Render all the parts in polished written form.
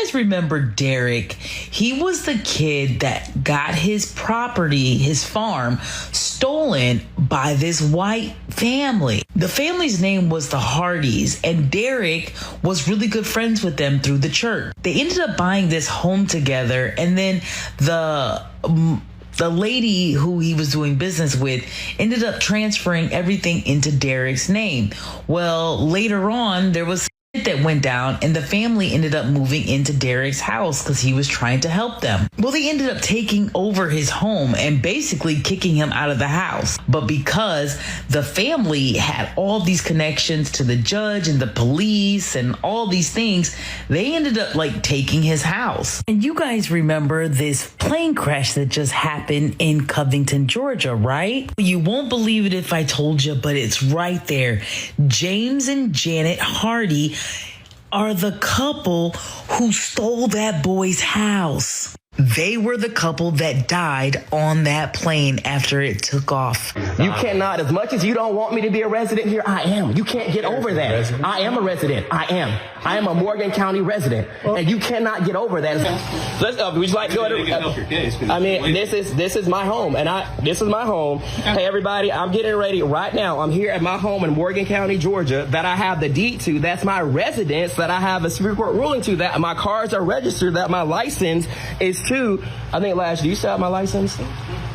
guys remember Derrick, he was the kid that got his property, his farm, stolen by this white family. The family's name was the Hardys, and Derrick was really good friends with them through the church. They ended up buying this home together, and then the lady who he was doing business with ended up transferring everything into Derrick's name. Well, later on, there was that went down, and the family ended up moving into Derrick's house because he was trying to help them. Well, they ended up taking over his home and basically kicking him out of the house. But because the family had all these connections to the judge and the police and all these things, they ended up taking his house. And you guys remember this plane crash that just happened in Covington, Georgia, right? You won't believe it if I told you, but it's right there. James and Janet Hardy are the couple who stole that boy's house. They were the couple that died on that plane after it took off. You cannot, as much as you don't want me to be a resident here, I am. You can't get over that. I am a resident. I am. I am a Morgan County resident, and you cannot get over that. Would you like to go to? I mean, this is my home, and this is my home. Hey, everybody, I'm getting ready right now. I'm here at my home in Morgan County, Georgia, that I have the deed to. That's my residence that I have a Supreme Court ruling to. That my cars are registered. That my license is to. I think last, do you still have my license?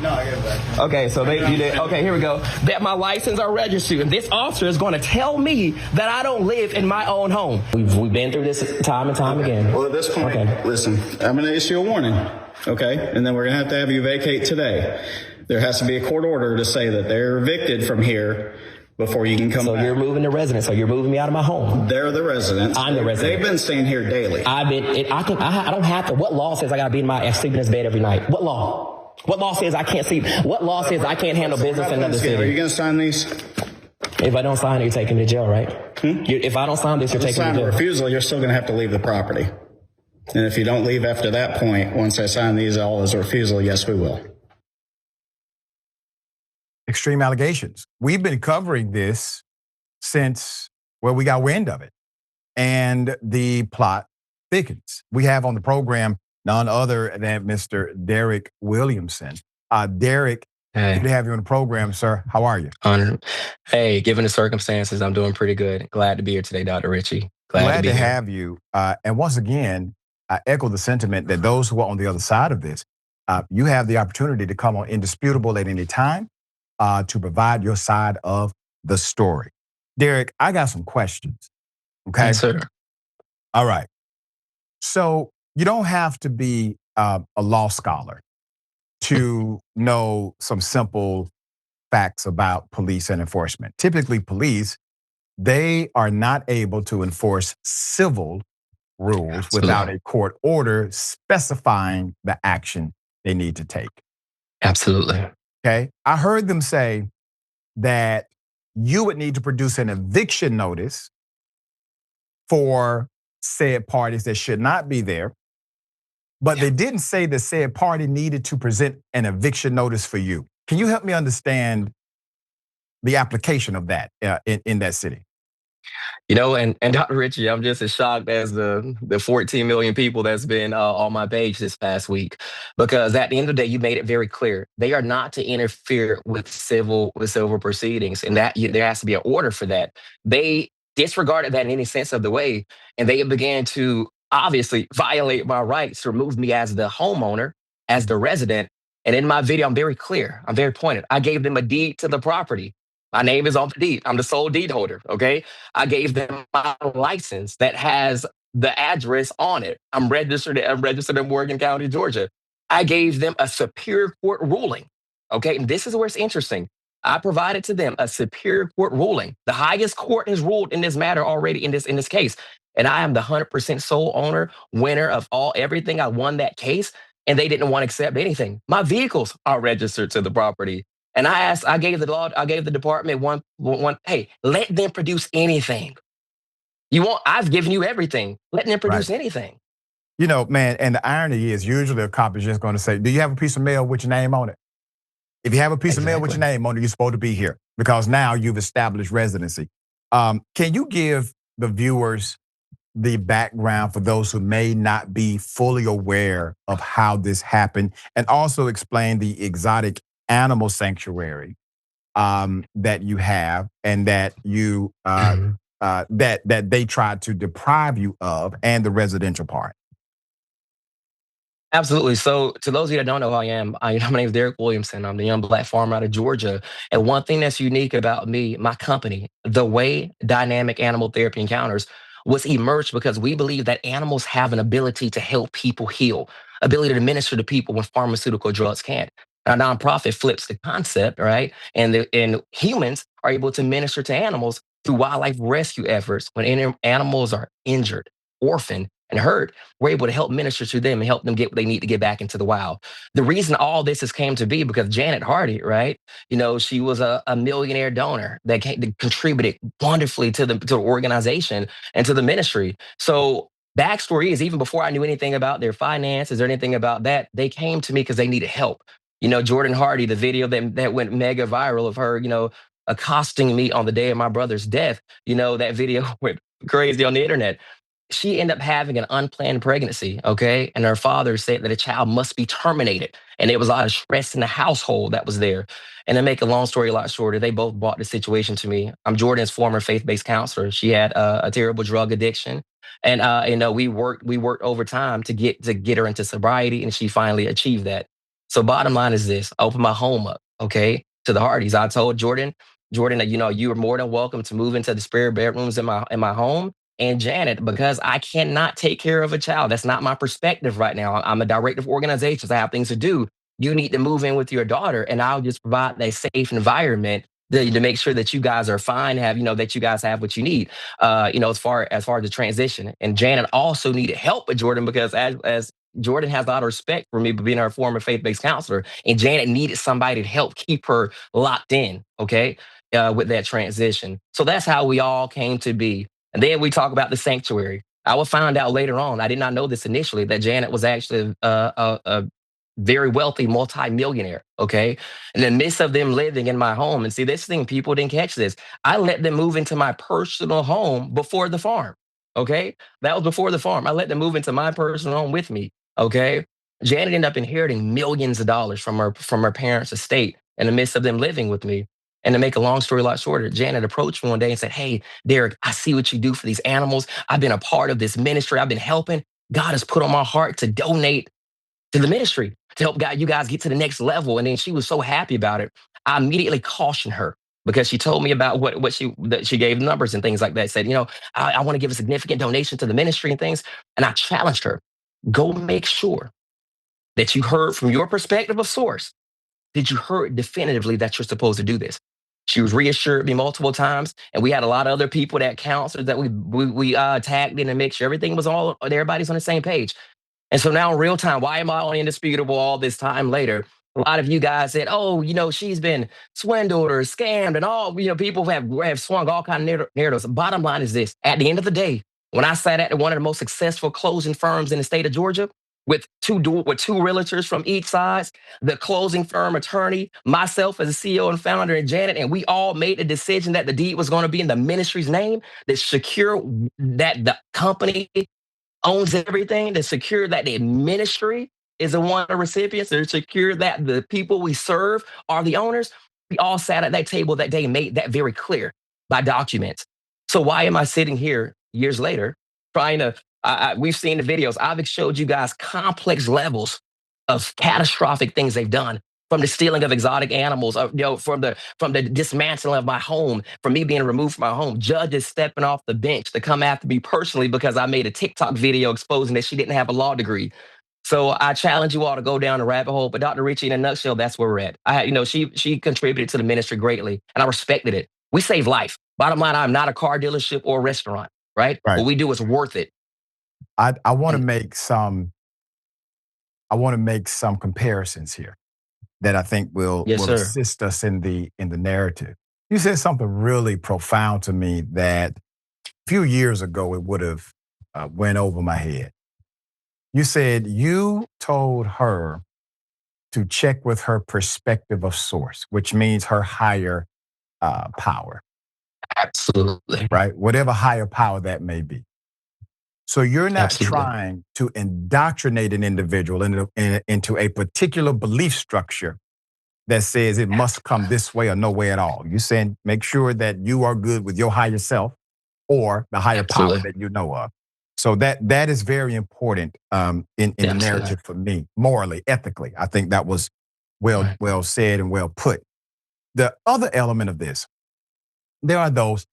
No, I got it back. Okay, so you did. Okay, here we go. That my license are registered, and this officer is going to tell me that I don't live in my own home. We've been through this time and time again. Well, at this point, listen, I'm going to issue a warning, okay? And then we're going to have you vacate today. There has to be a court order to say that they're evicted from here before you can come back. So you're moving the residents, so you're moving me out of my home. They're the residents. I'm the resident. They've been staying here daily. I don't have to. What law says I got to be sleep in this bed every night? What law? What law says I can't sleep? What law says I can't handle business in another city? Are you going to sign these? If I don't sign it, you're taking me to jail, right? If I don't sign this, you're taking me to jail. If you sign a refusal, you're still going to have to leave the property. And if you don't leave after that point, once I sign these all as a refusal, yes, we will. Extreme allegations. We've been covering this since, we got wind of it. And the plot thickens. We have on the program none other than Mr. Derrick Williamson. Derrick, good to have you on the program, sir. How are you? Honored. Hey, given the circumstances, I'm doing pretty good. Glad to be here today, Dr. Richey. Glad to have you. And once again, I echo the sentiment that those who are on the other side of this, you have the opportunity to come on Indisputable at any time to provide your side of the story. Derrick, I got some questions. Okay? Yes, sir. All right. So you don't have to be a law scholar to know some simple facts about police and enforcement. Typically, police, they are not able to enforce civil rules without a court order specifying the action they need to take. Absolutely. Okay. I heard them say that you would need to produce an eviction notice for said parties that should not be there. But they didn't say the said party needed to present an eviction notice for you. Can you help me understand the application of that in that city? You know, and Dr. Richey, I'm just as shocked as the 14 million people that's been on my page this past week, because at the end of the day, you made it very clear they are not to interfere with civil proceedings, and that there has to be an order for that. They disregarded that in any sense of the way, and they began to obviously violate my rights to remove me as the homeowner, as the resident. And in my video, I'm very clear. I'm very pointed. I gave them a deed to the property. My name is on the deed. I'm the sole deed holder, okay? I gave them my license that has the address on it. I'm registered in Morgan County, Georgia. I gave them a Superior Court ruling, okay? And this is where it's interesting. I provided to them a Superior Court ruling. The highest court has ruled in this matter already in this case. And I am the 100% sole owner, winner of everything. I won that case, and they didn't want to accept anything. My vehicles are registered to the property. And I gave the department one, hey, let them produce anything. I've given you everything. Let them produce anything. You know, man, and the irony is usually a cop is just going to say, do you have a piece of mail with your name on it? If you have a piece of mail with your name on it, you're supposed to be here because now you've established residency. Can you give the viewers the background for those who may not be fully aware of how this happened, and also explain the exotic animal sanctuary that you have and that you that they tried to deprive you of, and the residential part? Absolutely. So, to those of you that don't know who I am, my name is Derrick Williamson. I'm the young black farmer out of Georgia. And one thing that's unique about me, my company, the way Dynamic Animal Therapy Encounters was emerged because we believe that animals have an ability to help people heal, ability to minister to people when pharmaceutical drugs can't. Our nonprofit flips the concept, right? And humans are able to minister to animals through wildlife rescue efforts when animals are injured, orphaned, and hurt. We're able to help minister to them and help them get what they need to get back into the wild. The reason all this has came to be because Janet Hardy, right? She was a millionaire donor that contributed wonderfully to the organization and to the ministry. So backstory is even before I knew anything about their finances or anything about that, they came to me because they needed help. Jordan Hardy, the video that went mega viral of her, accosting me on the day of my brother's death, that video went crazy on the internet. She ended up having an unplanned pregnancy, okay? And her father said that a child must be terminated. And there was a lot of stress in the household that was there. And to make a long story a lot shorter, they both brought the situation to me. I'm Jordan's former faith-based counselor. She had a terrible drug addiction. And we worked overtime to get her into sobriety, and she finally achieved that. So bottom line is this: I opened my home up, okay, to the Hardys. I told Jordan, that you are more than welcome to move into the spare bedrooms in my home. And Janet, because I cannot take care of a child. That's not my perspective right now. I'm a director of organizations. I have things to do. You need to move in with your daughter, and I'll just provide a safe environment to make sure that you guys are fine, that you guys have what you need, as far as the transition. And Janet also needed help with Jordan because as Jordan has a lot of respect for me, but being our former faith-based counselor, and Janet needed somebody to help keep her locked in, okay, with that transition. So that's how we all came to be. And then we talk about the sanctuary. I will find out later on, I did not know this initially, that Janet was actually a very wealthy multimillionaire. Okay. In the midst of them living in my home, and see, this thing, people didn't catch this. I let them move into my personal home before the farm. Okay. That was before the farm. I let them move into my personal home with me. Okay. Janet ended up inheriting millions of dollars from her parents' estate in the midst of them living with me. And to make a long story a lot shorter, Janet approached me one day and said, "Hey, Derrick, I see what you do for these animals. I've been a part of this ministry. I've been helping. God has put on my heart to donate to the ministry to help you guys get to the next level." And then she was so happy about it. I immediately cautioned her because she told me about that she gave numbers and things like that. Said, I want to give a significant donation to the ministry and things. And I challenged her, go make sure that you heard from your perspective of source. Did you heard definitively that you're supposed to do this? She was reassured me multiple times, and we had a lot of other people that counselors that we tagged in the mix. Everything was everybody's on the same page. And so now in real time, why am I on Indisputable all this time later? A lot of you guys said, "Oh, she's been swindled or scammed," and all people have swung all kind of narratives. Bottom line is this: at the end of the day, when I sat at one of the most successful closing firms in the state of Georgia, with two realtors from each side, the closing firm attorney, myself as a CEO and founder, and Janet, and we all made the decision that the deed was going to be in the ministry's name, that secure that the company owns everything, to secure that the ministry is the one of the recipients, to secure that the people we serve are the owners. We all sat at that table that day and made that very clear by documents. So why am I sitting here years later trying to? We've seen the videos. I've showed you guys complex levels of catastrophic things they've done, from the stealing of exotic animals, from the dismantling of my home, from me being removed from my home, judges stepping off the bench to come after me personally because I made a TikTok video exposing that she didn't have a law degree. So I challenge you all to go down the rabbit hole. But Dr. Richey, in a nutshell, that's where we're at. She contributed to the ministry greatly, and I respected it. We save life. Bottom line, I'm not a car dealership or a restaurant, right? Right. What we do is worth it. I want to make some comparisons here that I think will Yes, sir. assist us in the narrative. You said something really profound to me that a few years ago it would have went over my head. You said you told her to check with her perspective of source, which means her higher power, Absolutely. right? Whatever higher power that may be. So you're not Absolutely. trying to indoctrinate an individual into a particular belief structure that says it must come this way or no way at all. You're saying make sure that you are good with your higher self or the higher power Absolutely. that you know of. So that is very important in the Absolutely. narrative for me, morally, ethically. I think that was Right. well said and well put. The other element of this, there are those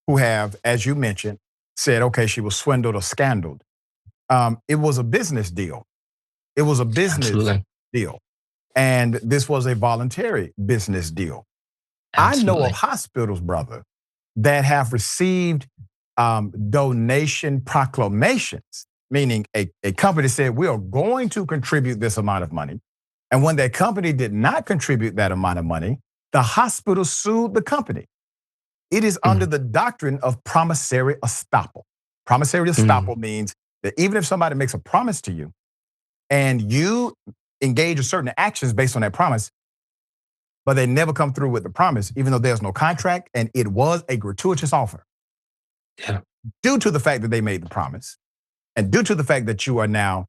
who have, as you mentioned, said, okay, she was swindled or scandaled. It was a business deal. It was a business Absolutely. deal. And this was a voluntary business deal. I know of Absolutely. hospitals, brother, that have received donation proclamations, meaning a company said, we are going to contribute this amount of money. And when that company did not contribute that amount of money, the hospital sued the company. It is under Mm, the doctrine of promissory estoppel. Promissory mm, estoppel means that even if somebody makes a promise to you and you engage in certain actions based on that promise, but they never come through with the promise, even though there's no contract and it was a gratuitous offer, yeah. due to the fact that they made the promise and due to the fact that you are now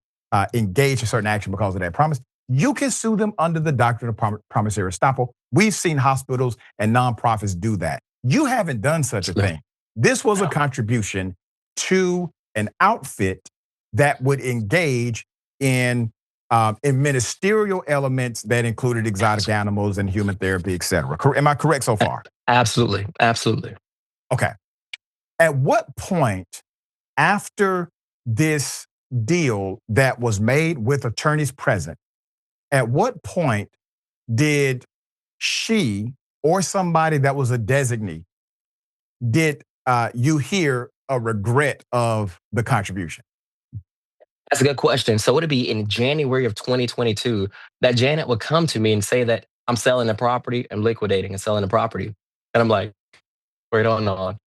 engaged in certain action because of that promise, you can sue them under the doctrine of promissory estoppel. We've seen hospitals and nonprofits do that. You haven't done such a Absolutely. thing. This was a No. contribution to an outfit that would engage in ministerial elements that included exotic Absolutely. animals and human therapy, et cetera. Am I correct so far? Absolutely. Absolutely. Okay. At what point after this deal that was made with attorneys present, at what point did she or somebody that was a designee, did you hear a regret of the contribution? That's a good question. So it'd be in January of 2022 that Janet would come to me and say that I'm selling the property, I'm liquidating and selling the property. And I'm like, wait on.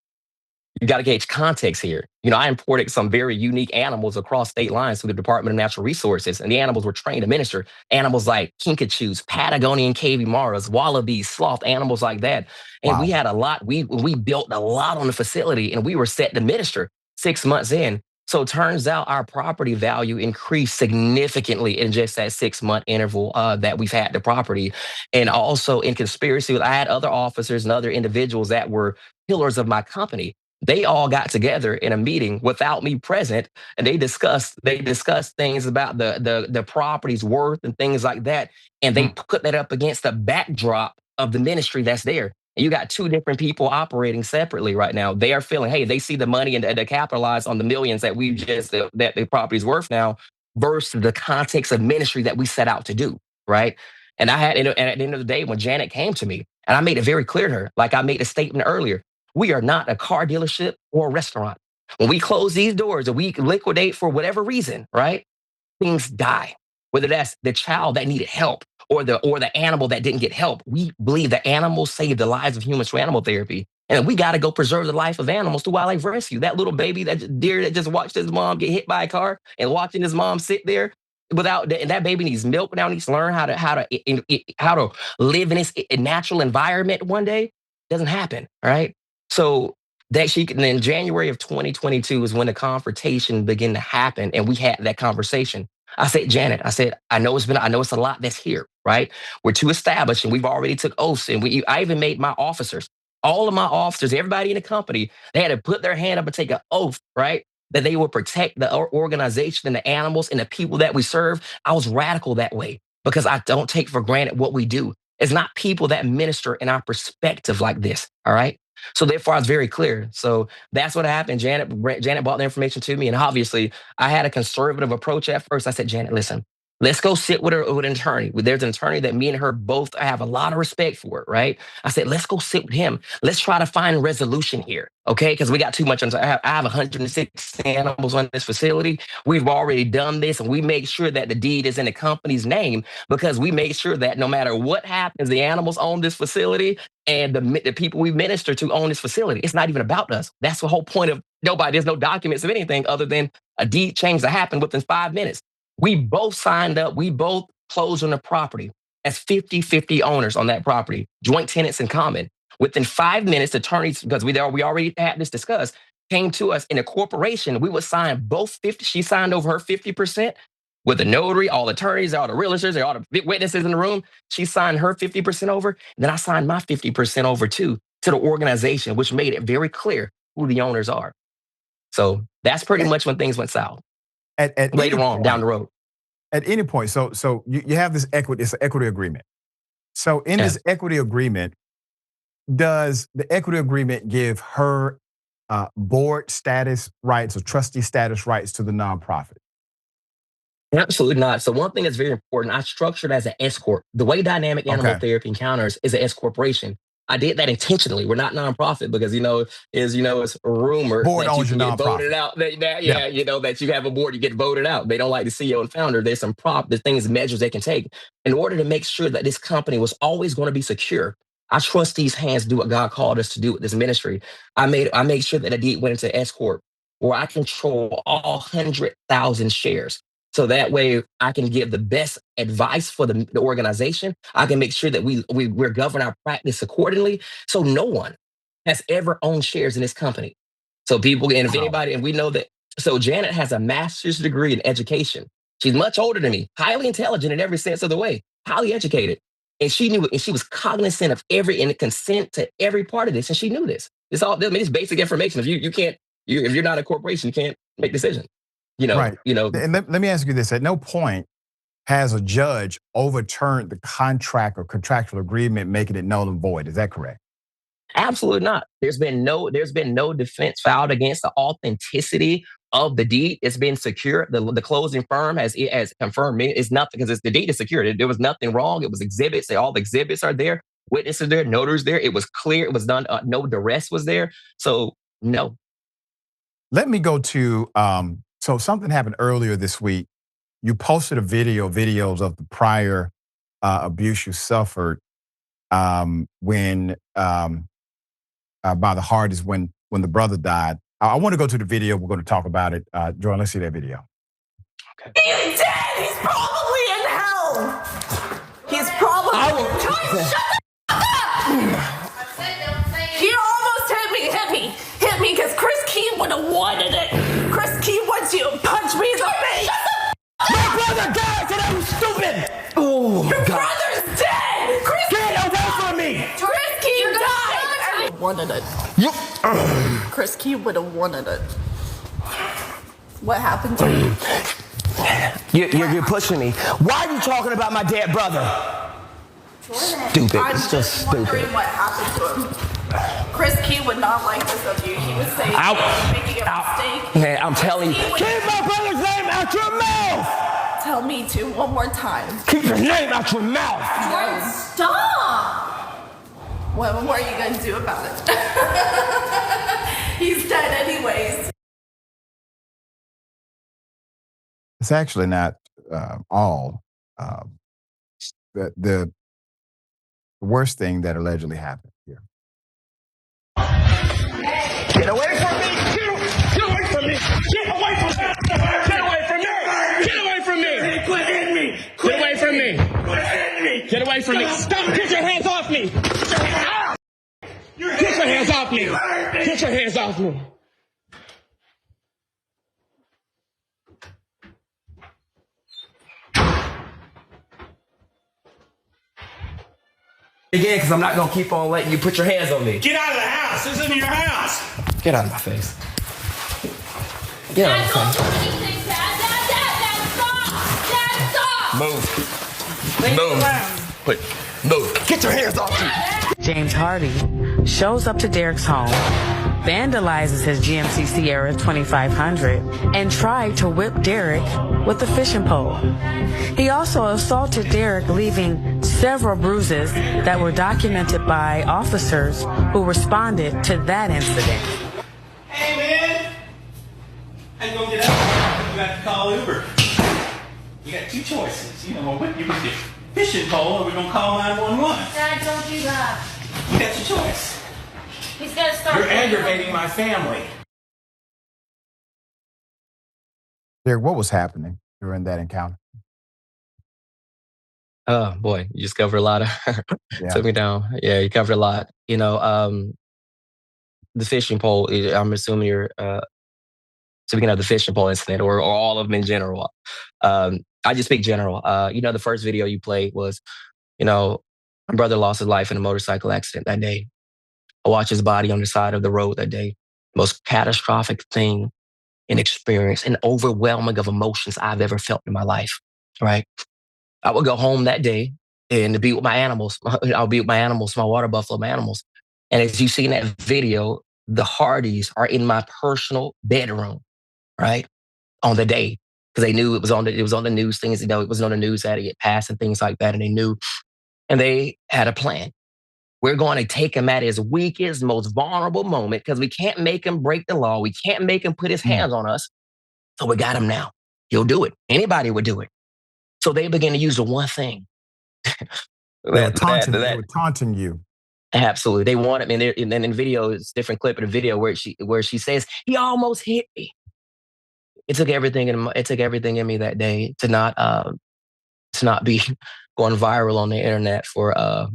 You got to gauge context here. I imported some very unique animals across state lines through the Department of Natural Resources, and the animals were trained to minister. Animals like kinkajous, Patagonian cavimaras, wallabies, sloth, animals like that. And we Wow. had a lot. We built a lot on the facility, and we were set to minister 6 months in. So it turns out our property value increased significantly in just that 6 month interval that we've had the property. And also in conspiracy, I had other officers and other individuals that were pillars of my company. They all got together in a meeting without me present, and they discussed things about the property's worth and things like that, and they Mm. put that up against the backdrop of the ministry that's there. And you got two different people operating separately right now. They are feeling, hey, they see the money and they capitalize on the millions that that the property's worth now, versus the context of ministry that we set out to do, right? And at the end of the day, when Janet came to me, and I made it very clear to her, like I made a statement earlier, we are not a car dealership or a restaurant. When we close these doors or we liquidate for whatever reason, right? Things die. Whether that's the child that needed help or the animal that didn't get help. We believe that animals save the lives of humans through animal therapy. And we got to go preserve the life of animals through wildlife rescue. That little baby, that deer that just watched his mom get hit by a car and watching his mom sit there without, and that baby needs milk now, needs to learn how to live in its natural environment one day. Doesn't happen, right? So and then January of 2022 is when the confrontation began to happen, and we had that conversation. I said, Janet, I know it's a lot that's here, right? We're too established, and we've already took oaths, and I even made my officers, all of my officers, everybody in the company, they had to put their hand up and take an oath, right? That they would protect the organization and the animals and the people that we serve. I was radical that way because I don't take for granted what we do. It's not people that minister in our perspective like this, all right? So therefore, I was very clear. So that's what happened. Janet brought the information to me, and obviously, I had a conservative approach at first. I said, Janet, listen, let's go sit with an attorney. There's an attorney that me and her both have a lot of respect for, right? I said, let's go sit with him. Let's try to find resolution here, okay? Because we got too much. I have 106 animals on this facility. We've already done this, and we make sure that the deed is in the company's name because we make sure that no matter what happens, the animals own this facility and the people we minister to own this facility. It's not even about us. That's the whole point of nobody. There's no documents of anything other than a deed change that happened within 5 minutes. We both signed up. We both closed on the property as 50-50 owners on that property, joint tenants in common. Within 5 minutes, attorneys, because we already had this discussed, came to us in a corporation, we would sign both 50. She signed over her 50% with the notary, all the attorneys, all the realtors, all the witnesses in the room. She signed her 50% over. And then I signed my 50% over too to the organization, which made it very clear who the owners are. So that's pretty much when things went south. Later on, down the road. At any point, so you have this equity, it's an equity agreement. So in this equity agreement, does the equity agreement give her board status rights or trustee status rights to the nonprofit? Absolutely not. So one thing that's very important, I structured as an S corp. The way Dynamic Animal Therapy Encounters is an S corporation. I did that intentionally. We're not nonprofit because it's a rumor board that you owns can your get nonprofit. voted out. That you have a board, you get voted out. They don't like the CEO and founder. There's some the things, measures they can take in order to make sure that this company was always going to be secure. I trust these hands do what God called us to do with this ministry. I made sure that the deed went into S corp, where I control all 100,000 shares. So that way I can give the best advice for the organization. I can make sure that we're govern our practice accordingly. So no one has ever owned shares in this company. So people, and if anybody, and we know that, so Janet has a master's degree in education. She's much older than me, highly intelligent in every sense of the way, highly educated. And she knew, and she was cognizant of and consent to every part of this. And she knew this. It's basic information. If if you're not a corporation, you can't make decisions. Right. And let me ask you this. At no point has a judge overturned the contract or contractual agreement, making it null and void. Is that correct? Absolutely not. There's been no defense filed against the authenticity of the deed. It's been secure. The closing firm has confirmed it's nothing because the deed is secure. There was nothing wrong. It was exhibits. All the exhibits are there. Witnesses there. Notaries there. It was clear. It was done. No duress was there. So no. Let me go to so something happened earlier this week. You posted videos of the prior abuse you suffered when by the Hardys when the brother died. I want to go to the video. We're going to talk about it. Jordan, let's see that video. Okay. He's dead. He's probably in hell. He's probably. Shut the up. He almost hit me because Chris Key would have wanted it. Chris Key wants you to punch me in the face. My brother died for that was stupid. Oh, your brother's dead. Chris, get away from me. Chris Key died. I wanted it. Chris Key would have wanted it. What happened to you? You're pushing me. Why are you talking about my dead brother? Jordan, stupid. I'm it's just wondering what happened to him. Chris Key would not like this of you. He would say he was making a mistake. Man, I'm telling you. Keep my brother's name out your mouth. Tell me to one more time. Keep his name out your mouth. Jordan, stop. What are you going to do about it? He's dead anyways. It's actually not all. The worst thing that allegedly happened here. Get away from me! Get away from me! Get away from me! Get away from me! Get away from me! Quit hitting me! Get away from me! Quit hitting me! Get away from me! Stop! Get your hands off me! Get your hands off me! Get your hands off me! Again, because I'm not going to keep on letting you put your hands on me. Get out of the house. This isn't your house. Get out of my face. Get out of my face. Don't do anything, Dad. Stop. Move. Move. Get your hands off me. James Hardy shows up to Derrick's home, vandalizes his GMC Sierra 2500, and tried to whip Derrick with a fishing pole. He also assaulted Derrick, leaving several bruises that were documented by officers who responded to that incident. Hey, man. How you gonna get out? You got to call Uber. You got two choices. You can get fishing pole or we're gonna call 911. Dad, don't do that. You got your choice. He's gonna start. You're aggravating my family. Derrick, what was happening during that encounter? Oh boy, you just covered a lot of took me down. Yeah, you covered a lot. the fishing pole, I'm assuming you're speaking of the fishing pole incident or all of them in general. I just speak general. The first video you played was, my brother lost his life in a motorcycle accident that day. I watched his body on the side of the road that day. Most catastrophic thing and experience and overwhelming of emotions I've ever felt in my life, right? I would go home that day and to be with my animals. I'll be with my animals, my water buffalo, my animals. And as you see in that video, the Hardys are in my personal bedroom, right? On the day. Because they knew it was on the news things, it was on the news that it passed and things like that. And they knew. And they had a plan. We're going to take him at his weakest, most vulnerable moment because we can't make him break the law. We can't make him put his hands on us. So we got him now. He'll do it. Anybody would do it. So they began to use the one thing. They were taunting you. Absolutely. They wanted me. And then in video, it's a different clip of the video where she says, he almost hit me. It took everything in me that day to not be going viral on the internet for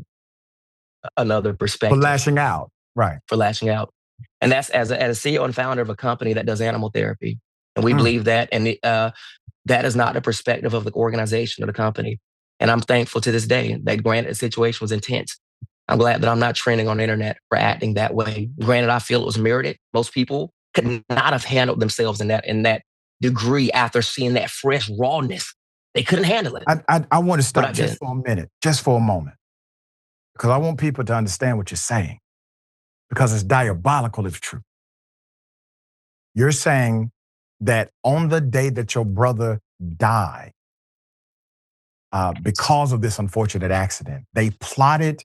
another perspective. For lashing out. Right. For lashing out. And that's as a CEO and founder of a company that does animal therapy. And we believe that. And that is not the perspective of the organization or the company. And I'm thankful to this day that granted the situation was intense. I'm glad that I'm not trending on the internet for acting that way. Granted, I feel it was merited. Most people could not have handled themselves in that degree after seeing that fresh rawness. They couldn't handle it. I want to stop just for a minute, just for a moment. Because I want people to understand what you're saying. Because it's diabolical if true. You're saying that on the day that your brother died, because of this unfortunate accident, they plotted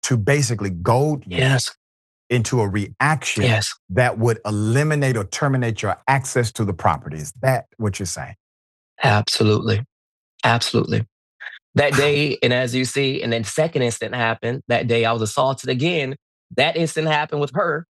to basically goad you into a reaction that would eliminate or terminate your access to the property. Is that what you're saying? Absolutely. Absolutely. That day, and as you see, and then second incident happened, that day I was assaulted again. That incident happened with her,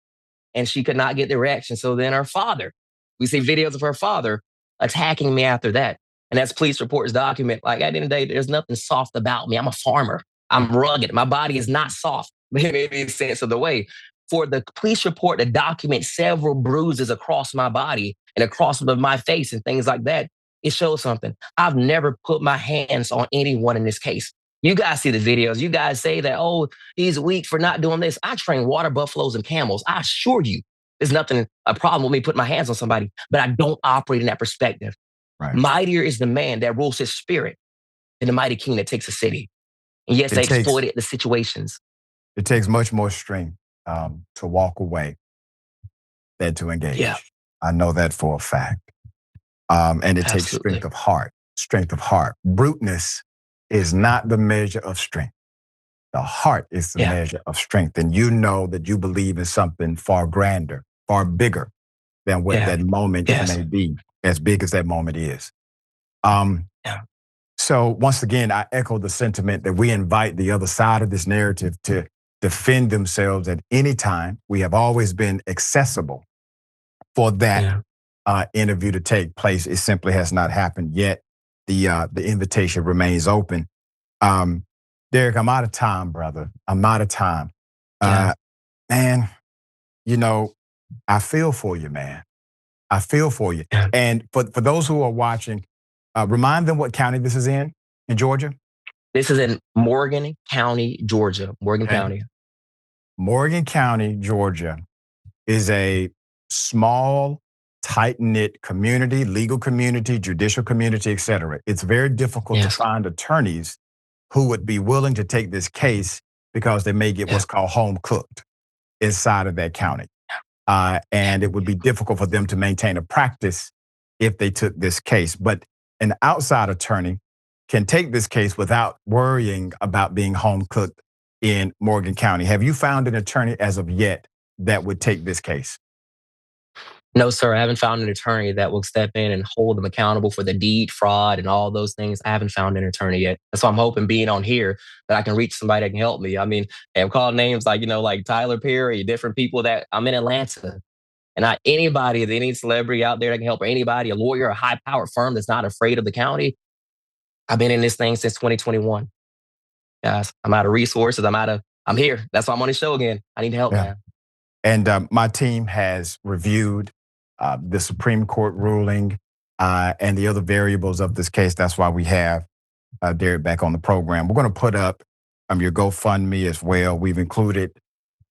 and she could not get the reaction. So then her father, we see videos of her father attacking me after that. And as police reports document, like at the end of the day, there's nothing soft about me. I'm a farmer. I'm rugged. My body is not soft. It made sense of the way. For the police report to document several bruises across my body and across my face and things like that, it shows something. I've never put my hands on anyone in this case. You guys see the videos. You guys say that, oh, he's weak for not doing this. I train water buffaloes and camels. I assure you, there's nothing a problem with me putting my hands on somebody, but I don't operate in that perspective. Right. Mightier is the man that rules his spirit than the mighty king that takes a city. And yes, they exploited the situations. It takes much more strength to walk away than to engage. Yeah. I know that for a fact. And it takes strength of heart. Bruteness is not the measure of strength. The heart is the measure of strength. And you know that you believe in something far grander, far bigger than what that moment may be, as big as that moment is. So once again, I echo the sentiment that we invite the other side of this narrative to defend themselves at any time. We have always been accessible for that interview to take place. It simply has not happened yet. The invitation remains open. Derrick, I'm out of time, brother. I'm out of time. Man, I feel for you, man. I feel for you. Yeah. And for those who are watching, remind them what county this is in Georgia. This is in Morgan County, Georgia. Morgan County. Morgan County, Georgia is a small, tight-knit community, legal community, judicial community, et cetera. It's very difficult to find attorneys who would be willing to take this case because they may get what's called home cooked inside of that county. And it would be difficult for them to maintain a practice if they took this case. But an outside attorney can take this case without worrying about being home cooked in Morgan County. Have you found an attorney as of yet that would take this case? No, sir. I haven't found an attorney that will step in and hold them accountable for the deed, fraud, and all those things. I haven't found an attorney yet. That's why I'm hoping being on here that I can reach somebody that can help me. I mean, I'm calling names like, like Tyler Perry, different people that I'm in Atlanta. And any celebrity out there that can help, or anybody, a lawyer, a high-powered firm that's not afraid of the county. I've been in this thing since 2021. Guys, I'm out of resources. I'm here. That's why I'm on the show again. I need help, man. And my team has reviewed the Supreme Court ruling and the other variables of this case. That's why we have Derrick back on the program. We're going to put up your GoFundMe as well. We've included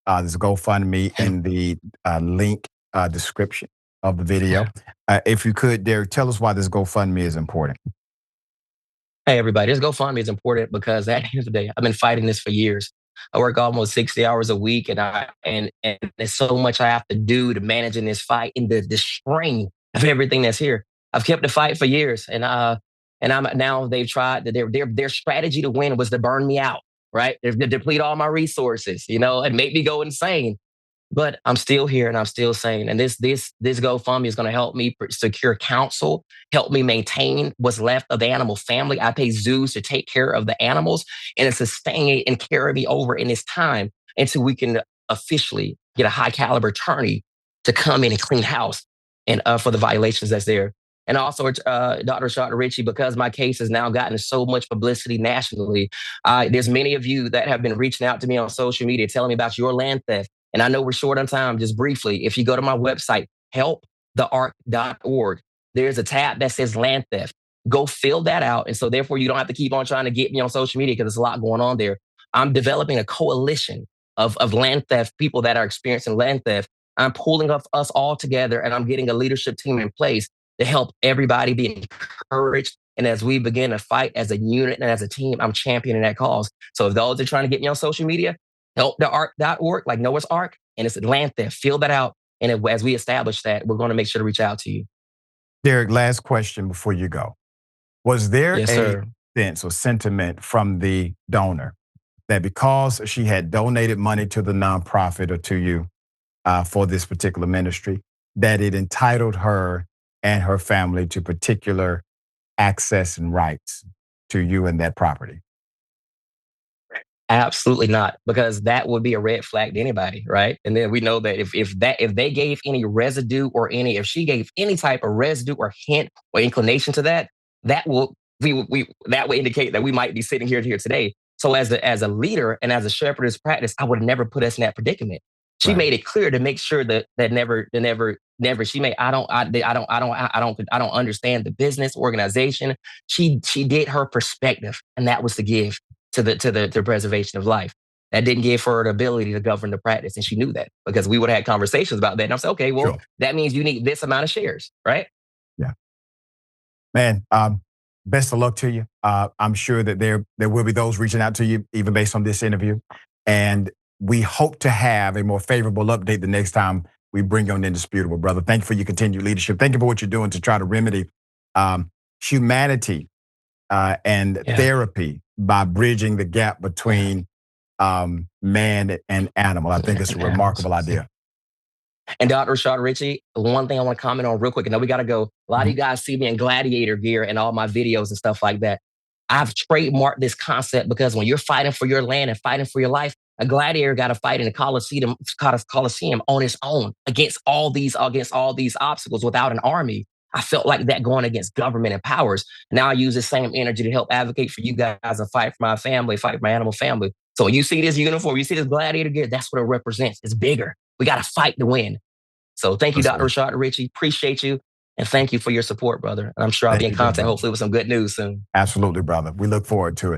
this GoFundMe in the link description of the video. If you could, Derrick, tell us why this GoFundMe is important. Hey, everybody, this GoFundMe is important because at the end of the day, I've been fighting this for years. I work almost 60 hours a week, and there's so much I have to do to managing this fight and the strain of everything that's here. I've kept the fight for years, and I'm now they've tried their strategy to win was to burn me out, right? They deplete all my resources, and make me go insane. But I'm still here and I'm still sane. And this GoFundMe is going to help me secure counsel, help me maintain what's left of the animal family. I pay zoos to take care of the animals and to sustain and carry me over in this time until we can officially get a high caliber attorney to come in and clean house and for the violations that's there. And also, Dr. Rashad Richey, because my case has now gotten so much publicity nationally, there's many of you that have been reaching out to me on social media telling me about your land theft. And I know we're short on time, just briefly. If you go to my website, helptheark.org, there's a tab that says land theft. Go fill that out. And so therefore, you don't have to keep on trying to get me on social media because there's a lot going on there. I'm developing a coalition of land theft, people that are experiencing land theft. I'm pulling up us all together and I'm getting a leadership team in place to help everybody be encouraged. And as we begin to fight as a unit and as a team, I'm championing that cause. So if those are trying to get me on social media, helptheark.org, like Noah's Ark, and it's land theft. Fill that out. And as we establish that, we're going to make sure to reach out to you. Derrick, last question before you go. Was there Yes, a sir. sense or sentiment from the donor that because she had donated money to the nonprofit or to you for this particular ministry, that it entitled her and her family to particular access and rights to you and that property? Absolutely not, because that would be a red flag to anybody, right? And then we know that if they gave any residue or if she gave any type of residue or hint or inclination to that, that will indicate that we might be sitting here today. So as a leader and as a shepherdess practice, I would have never put us in that predicament. She made it clear to make sure that never. She made I don't understand the business organization. She did her perspective, and that was to give to the preservation of life. That didn't give her the ability to govern the practice, and she knew that because we would have had conversations about that. And I said, okay, well, that means you need this amount of shares, right? Yeah, man. Best of luck to you. I'm sure that there will be those reaching out to you, even based on this interview. And we hope to have a more favorable update the next time we bring you on Indisputable, brother. Thank you for your continued leadership. Thank you for what you're doing to try to remedy humanity and therapy by bridging the gap between man and animal. I think it's a remarkable idea. And Dr. Rashad Richey, one thing I want to comment on real quick, and then we got to go. A lot of you guys see me in gladiator gear and all my videos and stuff like that. I've trademarked this concept because when you're fighting for your land and fighting for your life, a gladiator got to fight in a Coliseum on its own against all these obstacles without an army. I felt like that going against government and powers. Now I use the same energy to help advocate for you guys and fight for my family, fight for my animal family. So when you see this uniform, you see this gladiator gear, that's what it represents. It's bigger. We got to fight to win. So thank you, Dr. Rashad Richey. Appreciate you. And thank you for your support, brother. And I'm sure I'll be in contact, hopefully, with some good news soon. Absolutely, brother. We look forward to it.